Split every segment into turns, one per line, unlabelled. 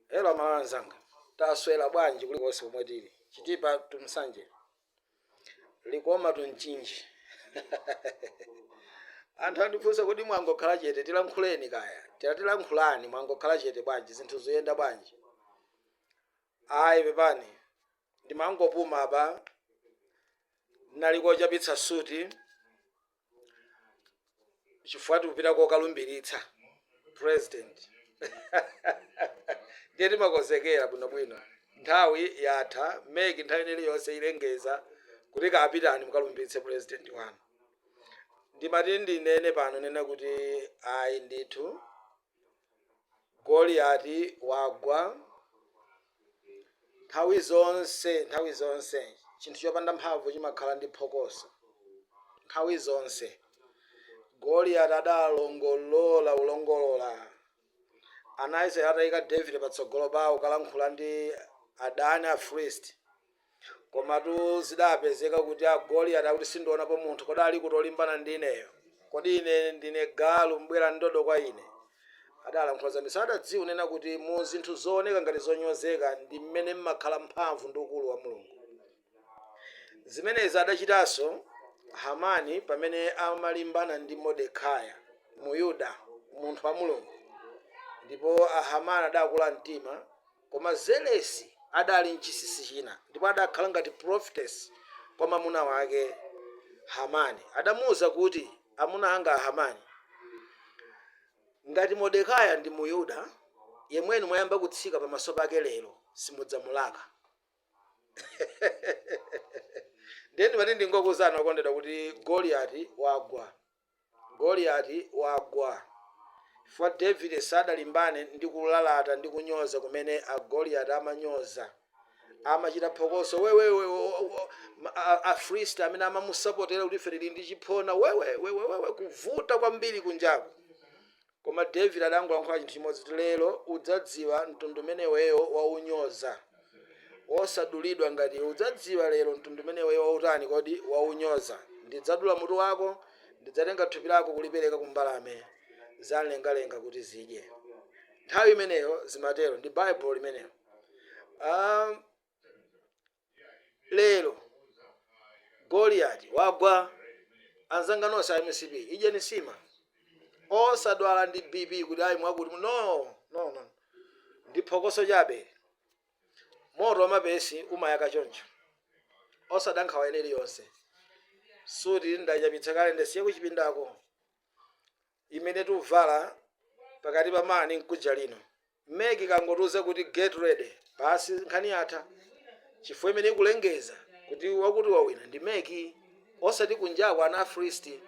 Elo malanzanga taswera bwanji kulikonse komwe tili chitipa tumsanje likoma tunchinji anthu andifunsa kuti mwangokhala chete tilankhuleni kaya tilankhulani mwangokhala chete bwanji zinthu zoyenda bwanji. Ayi pepani ndimangopuma apa naliko chapitsa suti chifukwa tikupita kokalumbiritsa president ndiye timakonzekera bwinobwino nthawi yatha meki nthawi iliyonse ilengeza kuti kapitani mukalumbiritse president wanu. Ndimati ndinene pano nena kuti ayi ndithu Goliath wagwa nthawi zonse chinthu chopanda mphamvu chimakhala ndi phokoso nthawi zonse. Goliath adalongolola ulongolola anaise atayika David patsogolo pawo kalankhula ndi adani a Filisti komatu zidapezeka kuti Goliath akuti sindionapo munthu kodi ali kutolimbana ndi ineyo, kodi ine ndine galu mbwera ndodo kwa ine. Adalankhula zambiri adadziwa nena kuti mu zinthu zooneka ngati zonyozeka ndi mmene mmakhala mphamvu ndi ukulu wa Mulungu. Zimenezi adachitanso Hamani pamene amalimbana ndi Mordekai mu Yuda munthu wa Mulungu, ndipo Hamani adakula mtima koma zelesi adali mchisisi china ndipo adakhala ngati prophetess kwa mwamuna wake Hamani. Adamuwuza kuti amuna anga Hamani, ngati Mordekai ndi mu Yuda yemweni mwayamba kutsika pamaso pake lero simudzamulaka. Ndiye ndimati ndingokuzana okondedwa kuti Goliath wagwa chifukwa David sadalimbane ndi kulalata ndi kunyoza kumene Goliath amanyoza amachita phokoso Afilisti amene amamusapotera kuti ife tili ndi chiphona wewe kuvuta kwambiri kunjaku. Koma David adangolankhula chinthu chimodzi kuti lero udzadziwa mtundu umeneweyo waunyoza osadulidwa ngati udzadziwa lero mtundu umeneweyo wautani kodi waunyoza. Ndidzadula mutu wako, ndidzatenga thupi lako kulipereka kumbalame zamlengalenga kuti zidye. Nthawi imeneyo zimatero ndi Bible limeneyo. Lero Goliath wagwa anzanga nonse a MCP idyeni sima osadwala ndi BP kuti ayi mwakuti no ndi phokoso chabe. Moto wamapesi umayaka choncho osadankhawa ene iliyonse. Suti ndachapitsa kale ndasiye kuchipindako imene tuvala pakati pa mani nkuja lino meki kangotuza kuti get ready basi nkhani yatha. Chifukwa imene ikulengeza kuti wakuti wawina ndi meki osati kunjaku ana Afilisti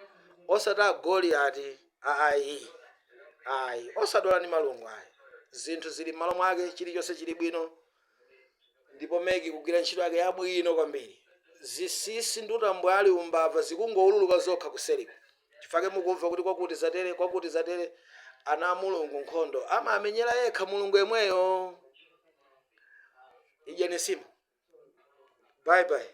osati Goliath. ayi osadwala ndi malungu ayi. Zinthu zili m'malo mwake chilichonse chili bwino ndipo meki kugwira ntchito yake yabwino kwambiri. Zisisi ndi utambwe ali umbava zikungoululuka zokha kuseriko chifukwa mukumva kuti kwakuti zatere ana a Mulungu nkhondo amamenyera yekha Mulungu yemweyo. Idyeni sima. Bye.